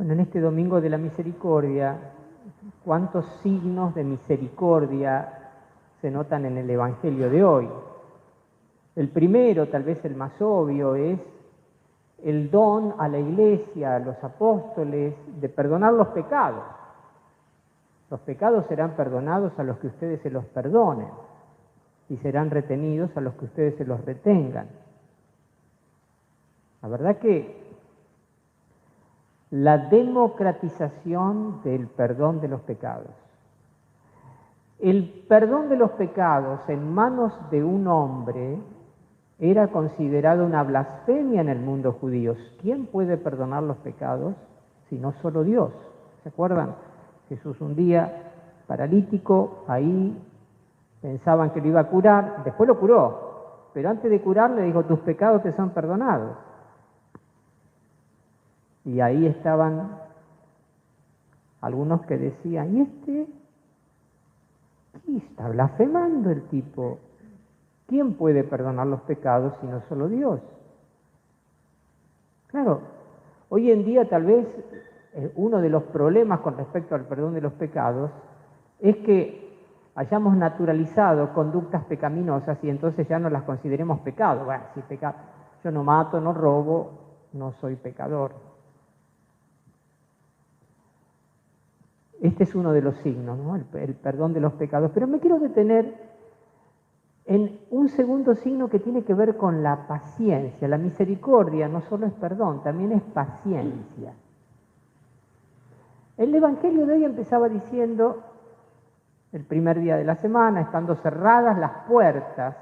Bueno, en este Domingo de la Misericordia, ¿cuántos signos de misericordia se notan en el Evangelio de hoy? El primero, tal vez el más obvio, es el don a la Iglesia, a los apóstoles, de perdonar los pecados. Los pecados serán perdonados a los que ustedes se los perdonen y serán retenidos a los que ustedes se los retengan. La verdad que la democratización del perdón de los pecados. El perdón de los pecados en manos de un hombre era considerado una blasfemia en el mundo judío. ¿Quién puede perdonar los pecados si no solo Dios? ¿Se acuerdan? Jesús un día, paralítico, ahí pensaban que lo iba a curar, después lo curó, pero antes de curar le dijo, tus pecados te son perdonados. Y ahí estaban algunos que decían, ¿y este? ¿Qué está blasfemando el tipo? ¿Quién puede perdonar los pecados si no solo Dios? Claro, hoy en día tal vez uno de los problemas con respecto al perdón de los pecados es que hayamos naturalizado conductas pecaminosas y entonces ya no las consideremos pecado. Bueno, si yo no mato, no robo, no soy pecador. Este es uno de los signos, ¿no? El perdón de los pecados. Pero me quiero detener en un segundo signo que tiene que ver con la paciencia. La misericordia no solo es perdón, también es paciencia. El Evangelio de hoy empezaba diciendo, el primer día de la semana, estando cerradas las puertas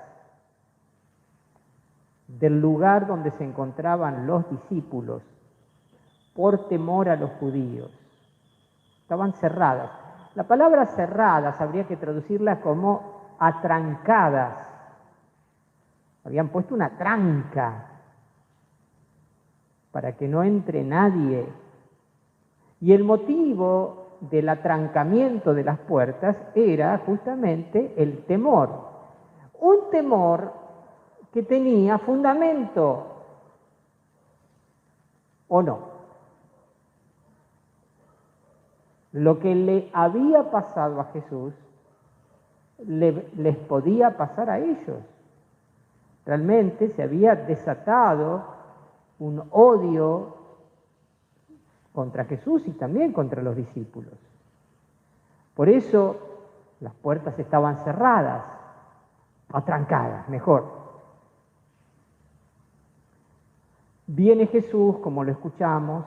del lugar donde se encontraban los discípulos, por temor a los judíos. Estaban cerradas. La palabra cerradas habría que traducirla como atrancadas. Habían puesto una tranca para que no entre nadie. Y el motivo del atrancamiento de las puertas era justamente el temor. Un temor que tenía fundamento, ¿o no? Lo que le había pasado a Jesús les podía pasar a ellos. Realmente se había desatado un odio contra Jesús y también contra los discípulos. Por eso las puertas estaban cerradas, atrancadas, mejor. Viene Jesús, como lo escuchamos,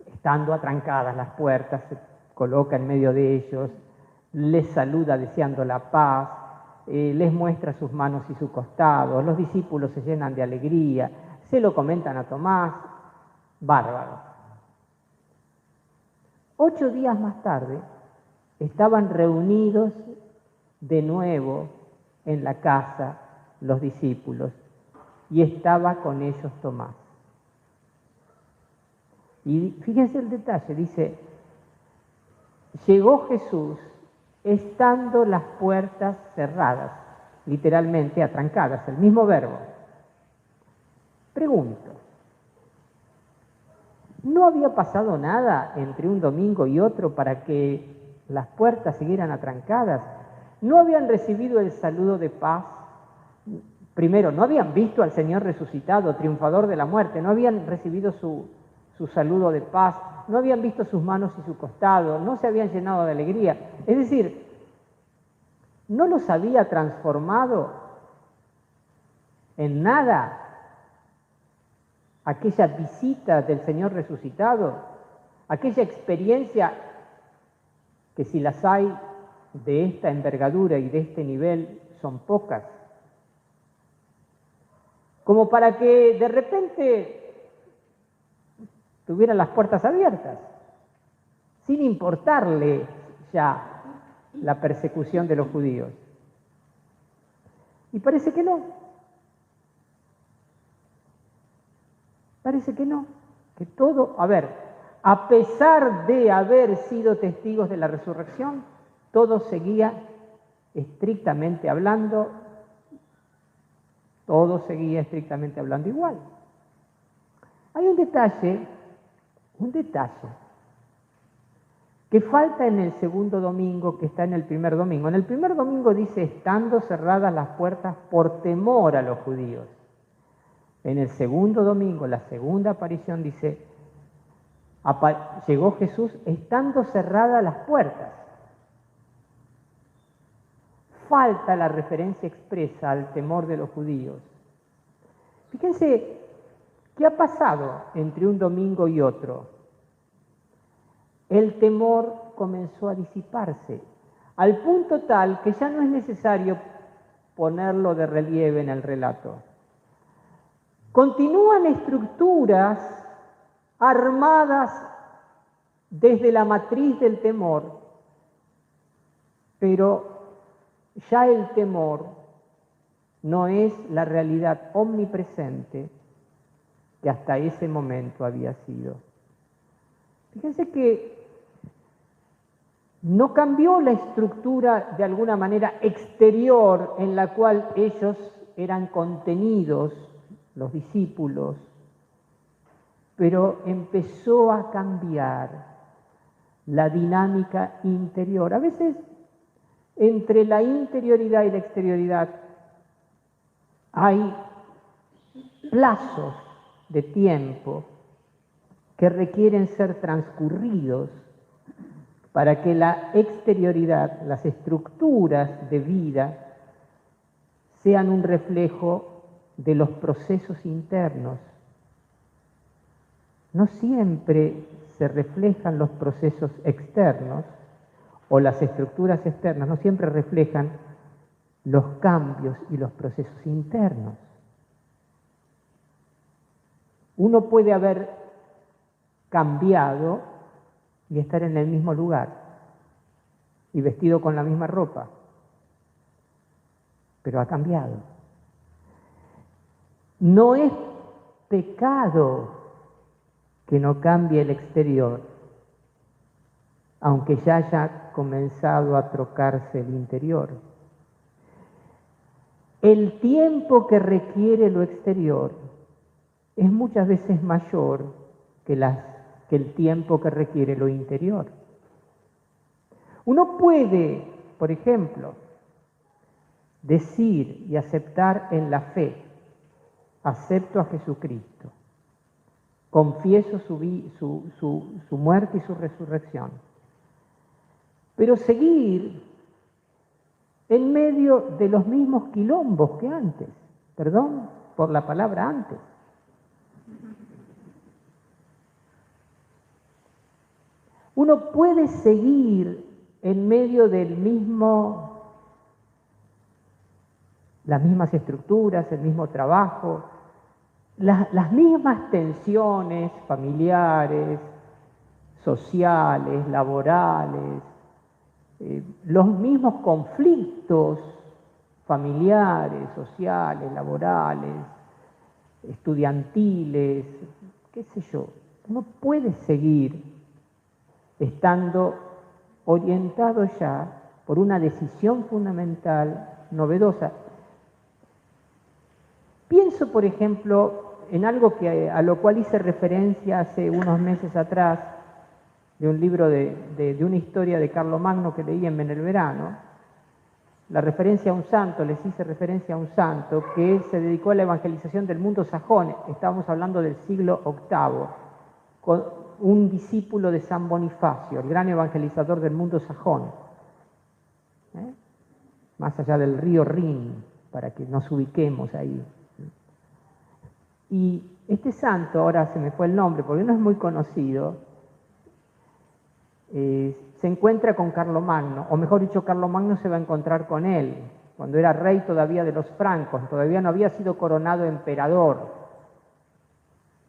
estando atrancadas las puertas, se coloca en medio de ellos, les saluda deseando la paz, les muestra sus manos y su costado, los discípulos se llenan de alegría, se lo comentan a Tomás, bárbaro. 8 días más tarde, estaban reunidos de nuevo en la casa los discípulos y estaba con ellos Tomás. Y fíjense el detalle, dice, llegó Jesús estando las puertas cerradas, literalmente atrancadas, el mismo verbo. Pregunto, ¿no había pasado nada entre un domingo y otro para que las puertas siguieran atrancadas? ¿No habían recibido el saludo de paz? Primero, ¿no habían visto al Señor resucitado, triunfador de la muerte? ¿No habían recibido su saludo de paz? ¿No habían visto sus manos y su costado? ¿No se habían llenado de alegría? Es decir, ¿no los había transformado en nada aquella visita del Señor resucitado? Aquella experiencia que, si las hay de esta envergadura y de este nivel, son pocas. Como para que de repente tuvieran las puertas abiertas, sin importarle ya la persecución de los judíos. Y parece que no. Parece que no. Que todo, a pesar de haber sido testigos de la resurrección, todo seguía estrictamente hablando, igual. Hay un detalle Un detalle que falta en el segundo domingo, que está en el primer domingo. En el primer domingo dice, estando cerradas las puertas por temor a los judíos. En el segundo domingo, la segunda aparición dice, llegó Jesús estando cerradas las puertas. Falta la referencia expresa al temor de los judíos. Fíjense, ¿qué ha pasado entre un domingo y otro? El temor comenzó a disiparse, al punto tal que ya no es necesario ponerlo de relieve en el relato. Continúan estructuras armadas desde la matriz del temor, pero ya el temor no es la realidad omnipresente que hasta ese momento había sido. Fíjense que no cambió la estructura de alguna manera exterior en la cual ellos eran contenidos, los discípulos, pero empezó a cambiar la dinámica interior. A veces entre la interioridad y la exterioridad hay plazos de tiempo que requieren ser transcurridos para que la exterioridad, las estructuras de vida, sean un reflejo de los procesos internos. No siempre se reflejan los procesos externos o las estructuras externas, no siempre reflejan los cambios y los procesos internos. Uno puede haber cambiado y estar en el mismo lugar y vestido con la misma ropa, pero ha cambiado. No es pecado que no cambie el exterior, aunque ya haya comenzado a trocarse el interior. El tiempo que requiere lo exterior es muchas veces mayor que el tiempo que requiere lo interior. Uno puede, por ejemplo, decir y aceptar en la fe, acepto a Jesucristo, confieso su muerte y su resurrección, pero seguir en medio de los mismos quilombos que antes, perdón por la palabra antes. Uno puede seguir en medio las mismas estructuras, el mismo trabajo, las mismas tensiones familiares, sociales, laborales, los mismos conflictos familiares, sociales, laborales, estudiantiles, qué sé yo. Uno puede seguir estando orientado ya por una decisión fundamental, novedosa. Pienso, por ejemplo, en algo a lo cual hice referencia hace unos meses atrás, de un libro de una historia de Carlomagno que leí en el verano, la referencia a un santo, les hice referencia a un santo que se dedicó a la evangelización del mundo sajón. Estábamos hablando del siglo VIII, con un discípulo de San Bonifacio, el gran evangelizador del mundo sajón, más allá del río Rin, para que nos ubiquemos ahí. Y este santo, ahora se me fue el nombre porque no es muy conocido, se encuentra con Carlomagno, o mejor dicho, Carlomagno se va a encontrar con él, cuando era rey todavía de los francos, todavía no había sido coronado emperador.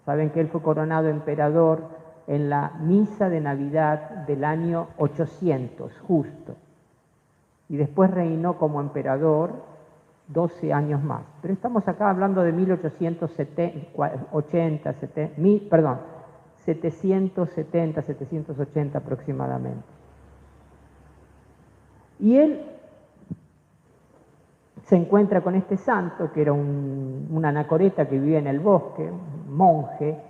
Saben que él fue coronado emperador en la misa de Navidad del año 800, justo. Y después reinó como emperador 12 años más. Pero estamos acá hablando de 770, 780 aproximadamente. Y él se encuentra con este santo, que era un anacoreta que vivía en el bosque, un monje,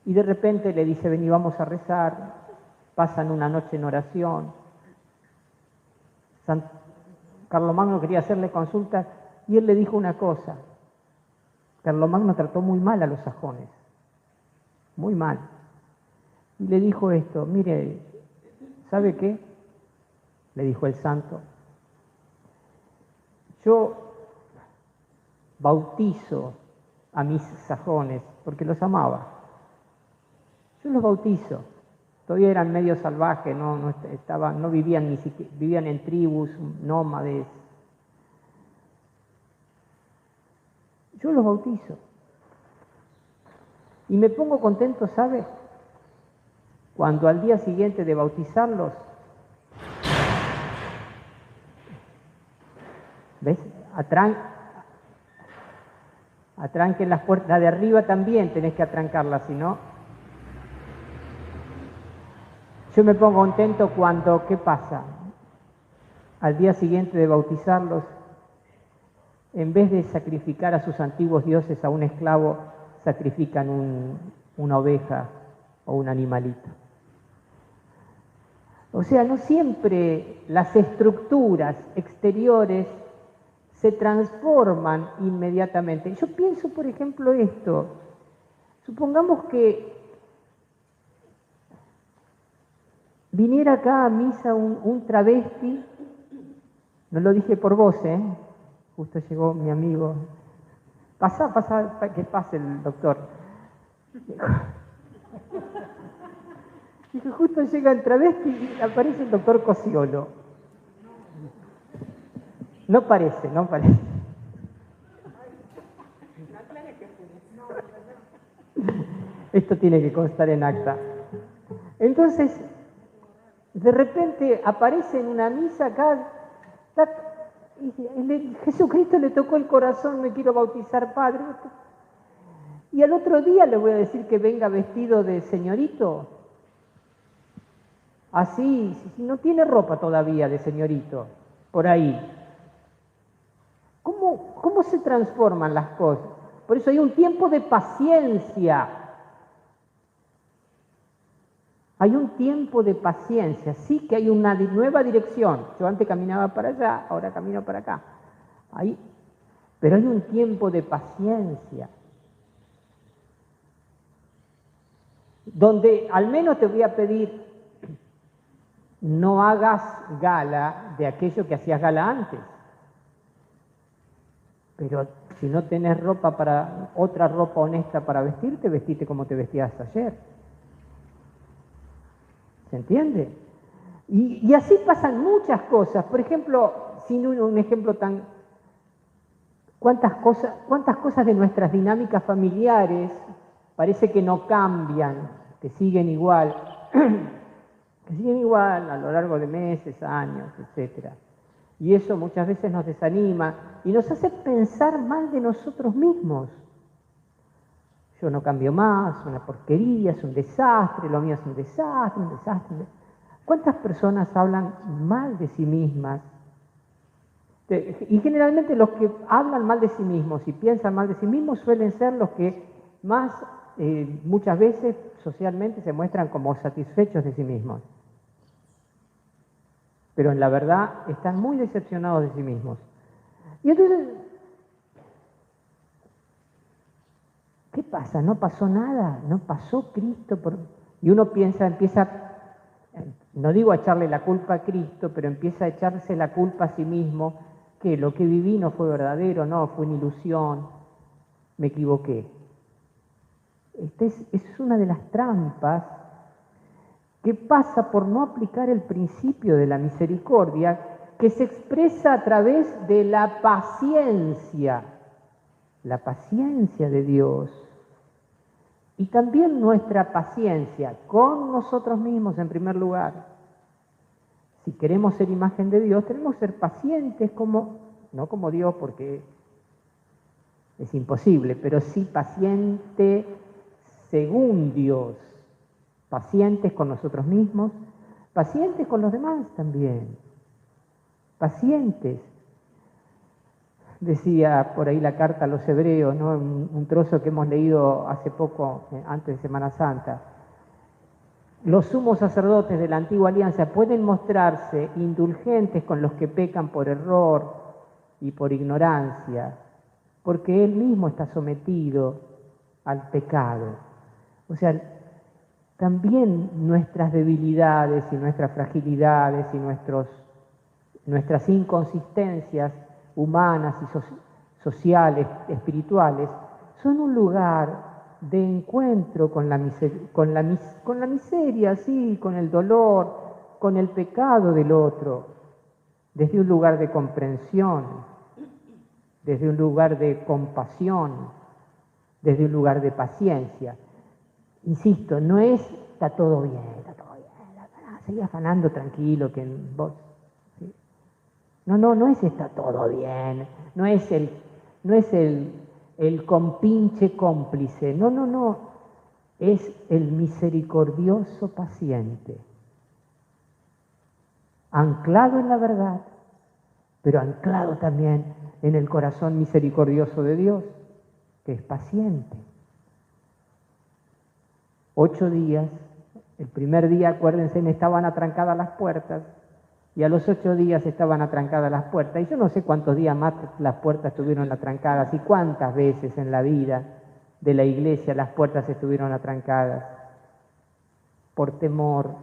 Y de repente le dice, vení, vamos a rezar. Pasan una noche en oración. Carlomagno quería hacerle consulta y él le dijo una cosa. Carlomagno trató muy mal a los sajones, muy mal. Y le dijo esto, mire, ¿sabe qué? Le dijo el santo, yo bautizo a mis sajones porque los amaba. Yo los bautizo. Todavía eran medio salvajes, no vivían ni siquiera, vivían en tribus, nómades. Yo los bautizo. Y me pongo contento, ¿sabe? Cuando al día siguiente de bautizarlos, ¿ves? Atranquen las puertas, la de arriba también tenés que atrancarla, si no. Yo me pongo contento cuando, ¿qué pasa? Al día siguiente de bautizarlos, en vez de sacrificar a sus antiguos dioses a un esclavo, sacrifican una oveja o un animalito. O sea, no siempre las estructuras exteriores se transforman inmediatamente. Yo pienso, por ejemplo, esto. Supongamos que viniera acá a misa un travesti, no lo dije por vos, justo llegó mi amigo. Pasa, que pase el doctor. Dije, justo llega el travesti y aparece el doctor Cosiolo. No parece. Esto tiene que constar en acta. Entonces, de repente aparece en una misa acá, y Jesucristo le tocó el corazón, me quiero bautizar, padre. Y al otro día le voy a decir que venga vestido de señorito. Así, si no tiene ropa todavía de señorito, por ahí. ¿Cómo se transforman las cosas? Por eso hay un tiempo de paciencia. Hay un tiempo de paciencia, sí que hay una nueva dirección. Yo antes caminaba para allá, ahora camino para acá. Pero hay un tiempo de paciencia. Donde al menos te voy a pedir, no hagas gala de aquello que hacías gala antes. Pero si no tenés otra ropa honesta para vestirte, vestite como te vestías ayer. ¿Se entiende? Y así pasan muchas cosas. Por ejemplo, sin un ejemplo tan... ¿Cuántas cosas de nuestras dinámicas familiares parece que no cambian, que siguen igual? Que siguen igual a lo largo de meses, años, etc. Y eso muchas veces nos desanima y nos hace pensar mal de nosotros mismos. Yo no cambio más, una porquería, es un desastre, lo mío es un desastre. ¿Cuántas personas hablan mal de sí mismas? Y generalmente los que hablan mal de sí mismos y piensan mal de sí mismos suelen ser los que más, muchas veces, socialmente se muestran como satisfechos de sí mismos. Pero en la verdad están muy decepcionados de sí mismos. Y entonces, ¿qué pasa? ¿No pasó nada? ¿No pasó Cristo? Y uno empieza, no digo a echarle la culpa a Cristo, pero empieza a echarse la culpa a sí mismo, que lo que viví no fue verdadero, no, fue una ilusión, me equivoqué. Esta es una de las trampas que pasa por no aplicar el principio de la misericordia, que se expresa a través de la paciencia de Dios. Y también nuestra paciencia con nosotros mismos en primer lugar. Si queremos ser imagen de Dios, tenemos que ser pacientes no como Dios porque es imposible, pero sí paciente según Dios. Pacientes con nosotros mismos, pacientes con los demás también. Pacientes. Decía por ahí la carta a los hebreos, ¿no? Un trozo que hemos leído hace poco, antes de Semana Santa. Los sumos sacerdotes de la antigua alianza pueden mostrarse indulgentes con los que pecan por error y por ignorancia, porque él mismo está sometido al pecado. O sea, también nuestras debilidades y nuestras fragilidades y nuestras inconsistencias humanas y sociales, espirituales, son un lugar de encuentro con la miseria, sí, con el dolor, con el pecado del otro, desde un lugar de comprensión, desde un lugar de compasión, desde un lugar de paciencia. Insisto, no es está todo bien, seguí afanando tranquilo que vos. ¿Sí? No es está todo bien, no es el compinche cómplice, no, es el misericordioso paciente, anclado en la verdad, pero anclado también en el corazón misericordioso de Dios, que es paciente. 8 días, el primer día, acuérdense, estaban atrancadas las puertas, y a los 8 días estaban atrancadas las puertas. Y yo no sé cuántos días más las puertas estuvieron atrancadas y cuántas veces en la vida de la iglesia las puertas estuvieron atrancadas por temor,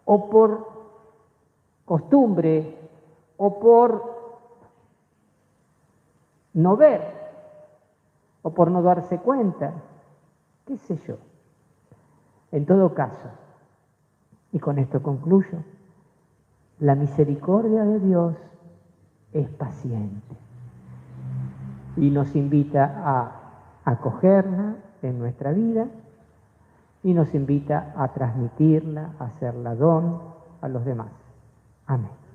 o por costumbre, o por no ver, o por no darse cuenta, qué sé yo. En todo caso, y con esto concluyo, la misericordia de Dios es paciente y nos invita a acogerla en nuestra vida y nos invita a transmitirla, a hacerla don a los demás. Amén.